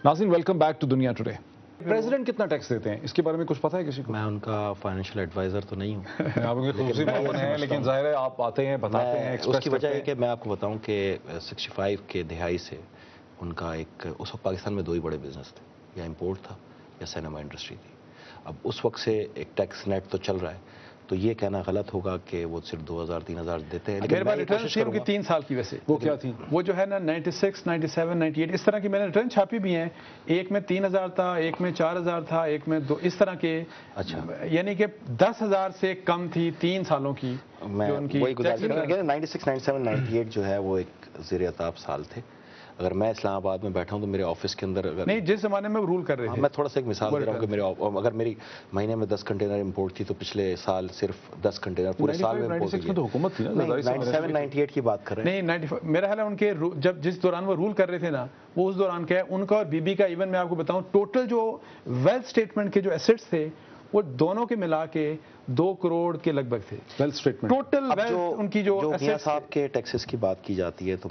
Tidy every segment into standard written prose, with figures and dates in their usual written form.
ناظرین welcome back to دنیا today. President کتنا ٹیکس دیتے ہیں اس کے بارے میں کچھ پتا ہے کسی کو؟ میں ان کا فائنینشیل ایڈوائزر تو نہیں ہوں. آپ کے خصوصی معاون ہیں لیکن ظاہر ہے آپ آتے ہیں بتاتے ہیں. اس کی وجہ ہے کہ میں آپ کو بتاؤں کہ 65 کے دہائی سے ان کا ایک اس وقت پاکستان میں 2 ہی بڑے بزنس تھے, یا امپورٹ تھا یا سینما انڈسٹری تھی. اب اس وقت سے ایک ٹیکس نیٹ تو چل رہا ہے, تو یہ کہنا غلط ہوگا کہ وہ صرف 2000-3000 دیتے ہیں. میرے پاس ریٹرن تھی ان کی 3 سال کی, ویسے وہ کیا تھی, وہ جو ہے نا 96, 97, 98 اس طرح کی میں نے ریٹرن چھاپی بھی ہیں. ایک میں 3000 تھا, ایک میں 4000 تھا, ایک میں 2, اس طرح کے. اچھا, یعنی کہ 10,000 سے کم تھی 3 سالوں کی. میں وہی گزارش کر رہا ہوں 96, 97, 98 جو ہے وہ ایک زیر عطاب سال تھے. اگر میں اسلام آباد میں بیٹھا ہوں تو میرے آفس کے اندر نہیں, جس زمانے میں وہ رول کر رہے تھے. میں تھوڑا سا ایک مثال دے رہا ہوں کہ اگر میری مہینے میں 10 کنٹینر امپورٹ تھی تو پچھلے سال صرف 10 کنٹینر پورے سال میں امپورٹ میں تو حکومت تھی نا. 97, 98 کی بات کر رہے ہیں. نہیں 95 میرا خیال ہے ان کے جس دوران وہ رول کر رہے تھے نا, وہ اس دوران کیا ہے ان کا اور بی بی کا, ایون میں آپ کو بتاؤں ٹوٹل جو ویلتھ اسٹیٹمنٹ کے جو ایسٹس تھے وہ دونوں کے ملا کے 2 کروڑ کے لگ بھگ تھے. Wealth statement total wealth in کی جو میاں صاحب کے ٹیکسز کی بات کی جاتی ہے تو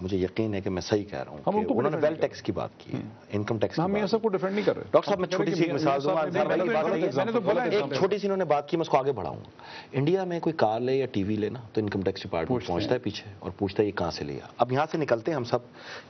مجھے یقین ہے کہ میں صحیح کہہ رہا ہوں کہ انہوں نے ویلتھ ٹیکس کی بات کی ہے, انکم ٹیکس. ہم یہ سب کو ڈیفینڈ نہیں کر رہے. ڈاکٹر صاحب میں چھوٹی سی مثال دوں گا, ایک چھوٹی سی انہوں نے بات کی, میں اس کو آگے بڑھاؤں گا. انڈیا میں کوئی کار لے یا ٹی وی لینا تو انکم ٹیکس ڈپارٹمنٹ پہنچتا ہے پیچھے اور پوچھتا ہے یہ کہاں سے لیا. اب یہاں سے نکلتے ہیں ہم سب,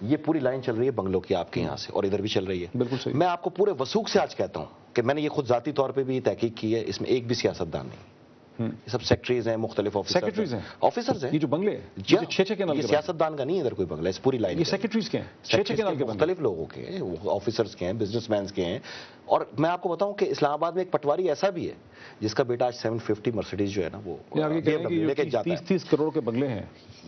یہ پوری لائن چل رہی ہے بنگلوں کی آپ کے یہاں سے, اور ادھر بھی چل رہی ہے. بالکل صحیح. میں آپ کو پورے وثوق سے آج کہتا ہوں کہ میں نے یہ خود ذاتی طور پہ بھی تحقیق کی ہے, اس میں ایک بھی سیاستدان نہیں. یہ سب سیکٹریز ہیں, مختلف آفیسرز ہیں. یہ جو بنگلے یہ سیاستدان کا نہیں ہے ادھر کوئی بنگلہ, اس پوری لائن یہ سیکرٹریز کے ہیں, مختلف لوگوں کے ہیں, آفیسرز کے ہیں, بزنس مینز کے ہیں. اور میں آپ کو بتاؤں کہ اسلام آباد میں ایک پٹواری ایسا بھی ہے جس کا بیٹا آج 750 مرسیڈیز جو ہے نا وہ لے کے جاتا ہے. 30 کروڑ کے بنگلے ہیں.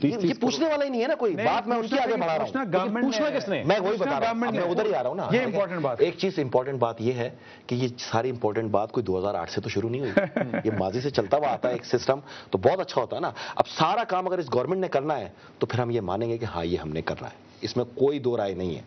یہ پوچھنے والا ہی نہیں ہے نا کوئی بات, میں ان کی آگے بڑھا رہا ہوں. پوچھنا کس نے, میں وہی بتا رہا ہوں, میں ادھر ہی آ رہا ہوں نا. یہ امپورٹنٹ بات, ایک چیز امپورٹنٹ بات یہ ہے کہ یہ ساری امپورٹنٹ بات کوئی 2008 سے تو شروع نہیں ہوئی, یہ ماضی سے چلتا ہوا آتا ہے ایک سسٹم, تو بہت اچھا ہوتا ہے نا. اب سارا کام اگر اس گورنمنٹ نے کرنا ہے تو پھر ہم یہ مانیں گے کہ ہاں یہ ہم نے کرنا ہے, اس میں کوئی دو رائے نہیں ہے.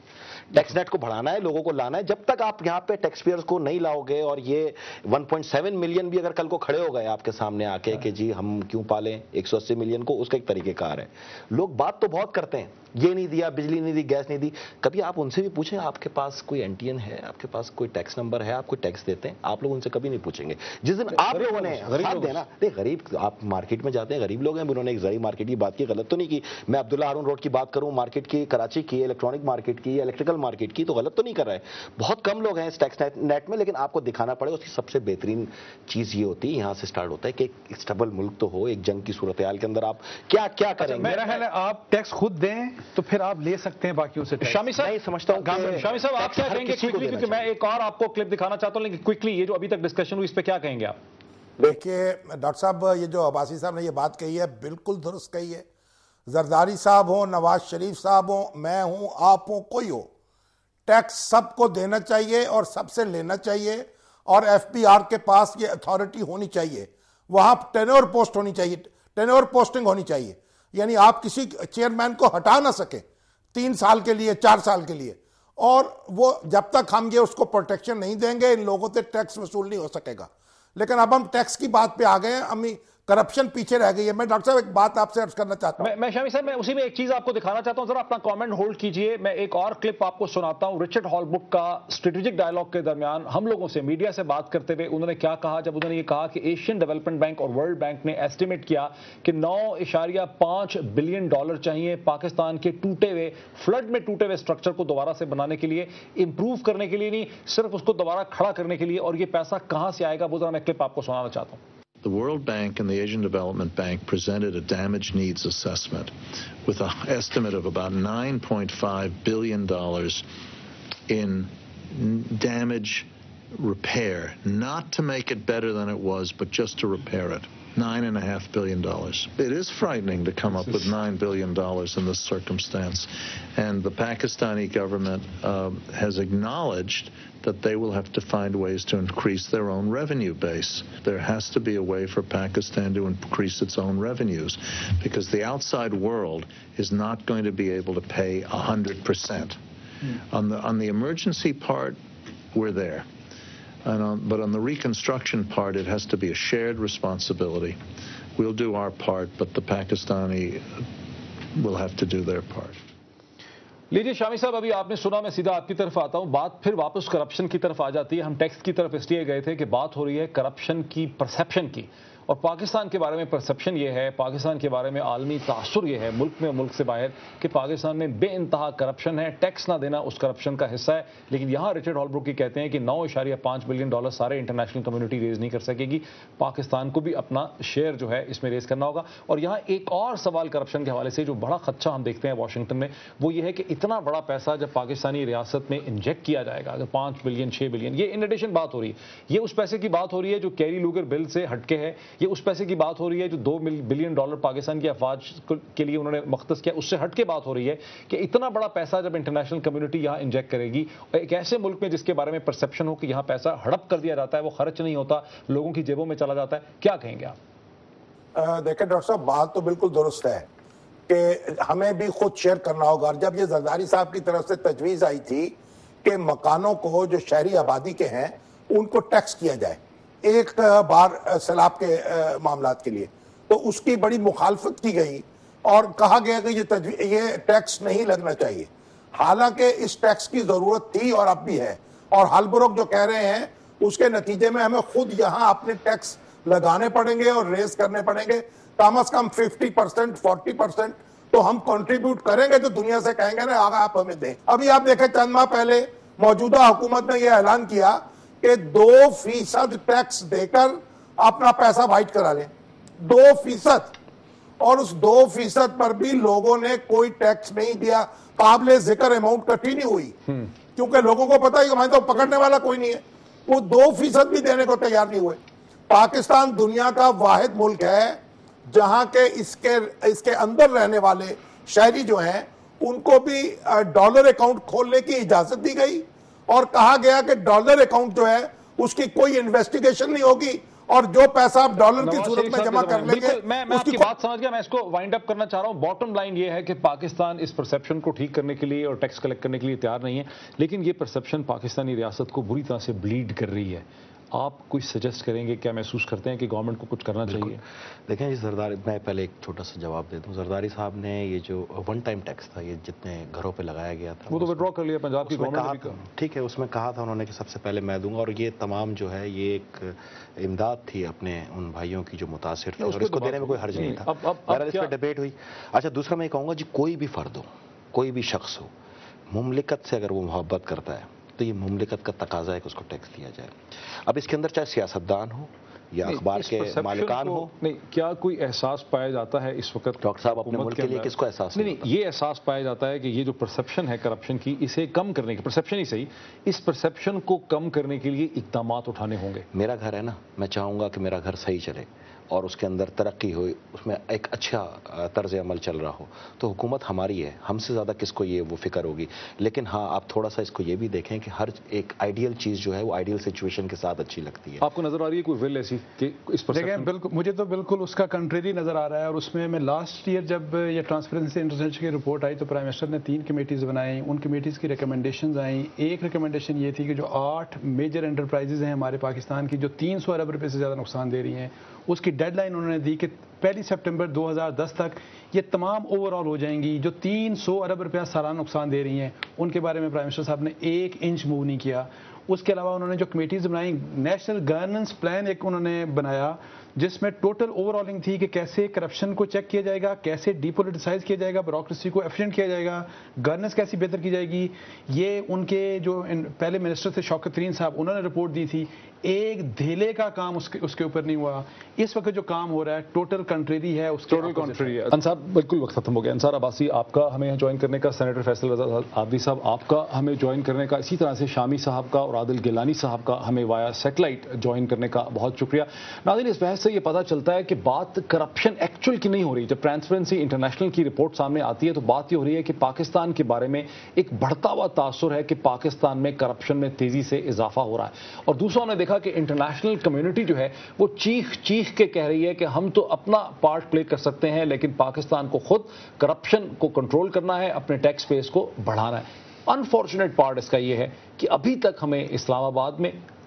ٹیکس نیٹ کو بڑھانا ہے, لوگوں کو لانا ہے. جب تک آپ یہاں پہ ٹیکس پیئرز کو نہیں لاؤ گے, اور یہ 1.7 ملین بھی اگر کل کو کھڑے ہو گئے آپ کے سامنے آ کے کہ جی ہم کیوں پالیں 180 ملین کو, اس کا ایک طریقہ کار ہے. لوگ بات تو بہت کرتے ہیں, یہ نہیں دیا, بجلی نہیں دی, گیس نہیں دی. کبھی آپ ان سے بھی پوچھیں آپ کے پاس کوئی این ٹی این ہے, آپ کے پاس کوئی ٹیکس نمبر ہے, آپ کوئی ٹیکس دیتے ہیں؟ آپ لوگ ان سے کبھی نہیں پوچھیں گے. جس دن آپ لوگوں نے ساتھ دینا, غریب آپ مارکیٹ میں جاتے ہیں, غریب لوگ ہیں, انہوں نے ایک زرعی مارکیٹ کی بات کی, غلط تو نہیں کی. میں عبداللہ ہارون روڈ کی بات کروں, مارکیٹ کی, کراچی کی, الیکٹرانک مارکیٹ کی, الیکٹریکل مارکیٹ کی, تو غلط تو نہیں کر رہے. بہت کم لوگ ہیں اس ٹیکس نیٹ میں, لیکن آپ کو دکھانا پڑے. اس کی سب سے بہترین چیز یہ ہوتی ہے, یہاں سے سٹارٹ ہوتا ہے کہ ایک اسٹیبل ملک تو ہو, ایک جنگ کی صورتحال کے اندر آپ کیا کیا کریں گے. میرا خیال ہے آپ ٹیکس خود دیں تو پھر آپ لے سکتے ہیں باقیوں سے. شامی صاحب میں سمجھتا ہوں, شامی صاحب آپ کیا کہیں گے کوئکلی, کیونکہ میں ایک اور آپ کو کلپ دکھانا چاہتا ہوں, لیکن کوئکلی یہ جو ابھی تک ڈسکشن ہوئی اس پہ کیا کہیں گے آپ؟ دیکھیے ڈاکٹر صاحب, یہ جو عباسی صاحب نے یہ بات کہی ہے بالکل درست کہی ہے. زرداری صاحب ہوں, نواز شریف صاحب ہوں, میں ہوں, آپ ہوں, کوئی ہو, ٹیکس سب کو دینا چاہیے اور سب سے لینا چاہیے. اور ایف پی آر کے پاس یہ اتھارٹی ہونی چاہیے, وہاں ٹینور پوسٹ ہونی چاہیے, ٹینور پوسٹنگ ہونی چاہیے. یعنی آپ کسی چیئرمین کو ہٹا نہ سکیں 3 سال کے لیے, 4 سال کے لیے, اور وہ جب تک ہم یہ اس کو پروٹیکشن نہیں دیں گے ان لوگوں سے ٹیکس وصول نہیں ہو سکے گا. لیکن اب ہم ٹیکس کی بات پہ آ گئے ہیں, ہم کرپشن پیچھے رہ گئی ہے. میں ڈاکٹر صاحب ایک بات آپ سے عرض کرنا چاہتا ہوں. میں شامی صاحب میں اسی میں ایک چیز آپ کو دکھانا چاہتا ہوں, ذرا اپنا کامنٹ ہولڈ کیجئے. میں ایک اور کلپ آپ کو سناتا ہوں رچرڈ ہالبروک کا اسٹریٹجک ڈائلاگ کے درمیان ہم لوگوں سے میڈیا سے بات کرتے ہوئے. انہوں نے کیا کہا جب انہوں نے یہ کہا کہ ایشین ڈیولپمنٹ بینک اور ورلڈ بینک نے ایسٹیمیٹ کیا کہ $9.5 بلین چاہیے پاکستان کے ٹوٹے ہوئے, فلڈ میں ٹوٹے ہوئے سٹرکچر کو دوبارہ سے بنانے کے لیے, امپروو کرنے کے لیے نہیں, صرف اس کو دوبارہ کھڑا کرنے کے لیے. اور یہ پیسہ کہاں سے آئے گا وہ ذرا میں کلپ آپ کو سنانا چاہتا ہوں. The World Bank and the Asian Development Bank presented a damage needs assessment with an estimate of about $9.5 billion in damage repair, not to make it better than it was, but just to repair it. $9.5 billion. It is frightening to come up with $9 billion in this circumstance. And the Pakistani government has acknowledged that they will have to find ways to increase their own revenue base. There has to be a way for Pakistan to increase its own revenues, because the outside world is not going to be able to pay 100%. On the emergency part, we're there. But on the reconstruction part, it has to be a shared responsibility. We'll do our part, but the Pakistani will have to do their part. لیجیے شامی صاحب، ابھی آپ نے سنا، میں سیدھا آپ کی طرف آتا ہوں. بات پھر واپس کرپشن کی طرف آ جاتی ہے. ہم ٹیکس کی طرف اس لیے گئے تھے کہ بات ہو رہی ہے کرپشن کی، پرسیپشن کی، اور پاکستان کے بارے میں پرسیپشن یہ ہے، پاکستان کے بارے میں عالمی تاثر یہ ہے ملک میں ملک سے باہر کہ پاکستان میں بے انتہا کرپشن ہے. ٹیکس نہ دینا اس کرپشن کا حصہ ہے. لیکن یہاں رچرڈ ہالبروک کہتے ہیں کہ $9.5 بلین سارے انٹرنیشنل کمیونٹی ریز نہیں کر سکے گی، پاکستان کو بھی اپنا شیئر جو ہے اس میں ریز کرنا ہوگا. اور یہاں ایک اور سوال کرپشن کے حوالے سے جو بڑا خدشہ ہم دیکھتے ہیں واشنگٹن میں، وہ یہ ہے کہ اتنا بڑا پیسہ جب پاکستانی ریاست میں انجیکٹ کیا جائے گا، اگر 5 بلین 6 بلین، یہ ان ایڈیشن بات ہو رہی ہے، یہ اس پیسے کی بات ہو رہی ہے جو کیری لوگر بل سے ہٹ کے ہے، یہ اس پیسے کی بات ہو رہی ہے جو $2 بلین پاکستان کی افواج کے لیے انہوں نے مختص کیا، اس سے ہٹ کے بات ہو رہی ہے کہ اتنا بڑا پیسہ جب انٹرنیشنل کمیونٹی یہاں انجیکٹ کرے گی، اور ایک ایسے ملک میں جس کے بارے میں پرسیپشن ہو کہ یہاں پیسہ ہڑپ کر دیا جاتا ہے، وہ خرچ نہیں ہوتا، لوگوں کی جیبوں میں چلا جاتا ہے، کیا کہیں گے آپ؟ دیکھیں ڈاکٹر صاحب، بات تو بالکل درست ہے کہ ہمیں بھی خود شیئر کرنا ہوگا. اور جب یہ زرداری صاحب کی طرف سے تجویز آئی تھی کہ مکانوں کو جو شہری آبادی کے ہیں ان کو ٹیکس کیا جائے ایک بار سیلاب کے معاملات کے لیے، تو اس کی بڑی مخالفت کی گئی اور کہا گیا کہ یہ ٹیکس نہیں لگنا چاہیے. حالانکہ اس ٹیکس کی ضرورت تھی اور اب بھی ہے، اور ہالبروک جو کہہ رہے ہیں اس کے نتیجے میں ہمیں خود یہاں اپنے ٹیکس لگانے پڑیں گے اور ریز کرنے پڑیں گے. کم از کم 50%، 40% تو ہم کنٹریبیوٹ کریں گے، تو دنیا سے کہیں گے نا آگا آپ ہمیں دیں. ابھی آپ دیکھیں چند ماہ پہلے موجودہ حکومت نے یہ اعلان کیا کہ 2% ٹیکس دے کر اپنا پیسہ وائٹ کرا لیں. 2%، اور اس 2% پر بھی لوگوں نے کوئی ٹیکس نہیں دیا. قابل ذکر اماؤنٹ کٹھی نہیں ہوئی کیونکہ لوگوں کو پتا ہے کہ ہمیں تو پکڑنے والا کوئی نہیں ہے. وہ 2% بھی دینے کو تیار نہیں ہوئے. پاکستان دنیا کا واحد ملک ہے جہاں کے اس کے اندر رہنے والے شہری جو ہیں ان کو بھی ڈالر اکاؤنٹ کھولنے کی اجازت دی گئی اور کہا گیا کہ ڈالر اکاؤنٹ جو ہے اس کی کوئی انویسٹیگیشن نہیں ہوگی، اور جو پیسہ آپ ڈالر کی صورت میں جمع کر لیں گے. میں آپ کی بات سمجھ گیا، میں اس کو وائنڈ اپ کرنا چاہ رہا ہوں. باٹم لائن یہ ہے کہ پاکستان اس پرسیپشن کو ٹھیک کرنے کے لیے اور ٹیکس کلیکٹ کرنے کے لیے تیار نہیں ہے، لیکن یہ پرسیپشن پاکستانی ریاست کو بری طرح سے بلیڈ کر رہی ہے. آپ کچھ سجیسٹ کریں گے، کیا محسوس کرتے ہیں کہ گورنمنٹ کو کچھ کرنا چاہیے؟ دیکھیں جی، زرداری، میں پہلے ایک چھوٹا سا جواب دے دوں. زرداری صاحب نے یہ جو ون ٹائم ٹیکس تھا، یہ جتنے گھروں پہ لگایا گیا تھا، وہ تو وڈرا کر لیا پنجاب کی گورنمنٹ نے. ٹھیک ہے، اس میں کہا تھا انہوں نے کہ سب سے پہلے میں دوں گا، اور یہ تمام جو ہے یہ ایک امداد تھی اپنے ان بھائیوں کی جو متاثر تھے، اور اس کو دینے میں کوئی حرج نہیں تھا. اس پہ ڈیبیٹ ہوئی. اچھا، دوسرا میں یہ کہوں گا جی، کوئی بھی فرد ہو، کوئی بھی شخص ہو، مملکت سے اگر وہ محبت کرتا ہے تو یہ مملکت کا تقاضا ہے کہ اس کو ٹیکس دیا جائے. اب اس کے اندر چاہے سیاستدان ہو یا اخبار کے مالکان ہو. نہیں، کیا کوئی احساس پایا جاتا ہے اس وقت ڈاکٹر صاحب اپنے ملک کے لیے کس کو احساس نہیں، یہ احساس پایا جاتا ہے کہ یہ جو پرسیپشن ہے کرپشن کی، اسے کم کرنے کی، پرسیپشن ہی صحیح، اس پرسیپشن کو کم کرنے کے لیے اقدامات اٹھانے ہوں گے. میرا گھر ہے نا، میں چاہوں گا کہ میرا گھر صحیح چلے اور اس کے اندر ترقی ہو، اس میں ایک اچھا طرز عمل چل رہا ہو، تو حکومت ہماری ہے، ہم سے زیادہ کس کو یہ وہ فکر ہوگی. لیکن ہاں، آپ تھوڑا سا اس کو یہ بھی دیکھیں کہ ہر ایک آئیڈیل چیز جو ہے وہ آئیڈیل سچویشن کے ساتھ اچھی لگتی ہے. آپ کو نظر آ رہی ہے کوئی ول ایسی کہ اس پر؟ دیکھیں، بالکل، مجھے تو بالکل اس کا کنٹریری نظر آ رہا ہے. اور اس میں لاسٹ ایئر جب یہ ٹرانسپیرنسی انٹرنیشنل کی رپورٹ آئی تو پرائم منسٹر نے 3 کمیٹیز بنائیں، ان کمیٹیز کی ریکمنڈیشنز آئیں. ایک ریکمنڈیشن یہ تھی کہ جو 8 میجر انٹرپرائزز ہیں ہمارے پاکستان کی جو 300 ارب روپے سے زیادہ نقصان دے رہی ہیں، اس کی ڈیڈ لائن انہوں نے دی کہ 1 سپٹمبر 2010 تک یہ تمام اوور آل ہو جائیں گی. جو 300 ارب روپیہ سالانہ نقصان دے رہی ہیں ان کے بارے میں پرائم منسٹر صاحب نے 1 انچ موو نہیں کیا. اس کے علاوہ انہوں نے جو کمیٹیز بنائیں، نیشنل گورننس پلان ایک انہوں نے بنایا جس میں ٹوٹل اوور آلنگ تھی کہ کیسے کرپشن کو چیک کیا جائے گا، کیسے ڈی پولیٹیسائز کیا جائے گا، بیوروکریسی کو ایفیشینٹ کیا جائے گا، گورننس کیسی بہتر کی جائے گی. یہ ان کے جو پہلے منسٹر تھے شوکت ترین صاحب، انہوں نے رپورٹ دی تھی. ایک دھیلے کا کام اس کے اوپر نہیں ہوا. اس وقت جو کام ہو رہا ہے ٹوٹل کنٹریری ہے، اس ٹوٹل کنٹریری ہے. انصار، بالکل وقت ختم ہو گیا. انصار عباسی، آپ کا ہمیں یہاں جوائن کرنے کا، سینیٹر فیصل رضا عابدی صاحب آپ کا ہمیں جوائن کرنے کا، اسی طرح سے شامی صاحب کا اور عادل گیلانی صاحب کا ہمیں وایا سیٹلائٹ جوائن کرنے کا بہت شکریہ. ناظرین، اس بحث سے یہ پتہ چلتا ہے کہ بات کرپشن ایکچوئل کی نہیں ہو رہی. جب ٹرانسپیرنسی انٹرنیشنل کی رپورٹ سامنے آتی ہے تو بات یہ ہو رہی ہے کہ پاکستان کے بارے میں ایک بڑھتا ہوا تاثر ہے کہ پاکستان میں کرپشن میں تیزی سے اضافہ ہو رہا ہے. اور دوسرا نے دیکھا کہ انٹرنیشنل کمیونٹی جو ہے وہ چیخ کے کہہ رہی ہے کہ ہم تو اپنا پارٹ پلے کر سکتے ہیں، لیکن پاکستان کو خود کرپشن کو کنٹرول کرنا ہے، اپنے ٹیکس بیس کو بڑھانا ہے. انفارچونیٹ پارٹ اس کا یہ ہے کہ ابھی تک ہمیں اسلام آباد میں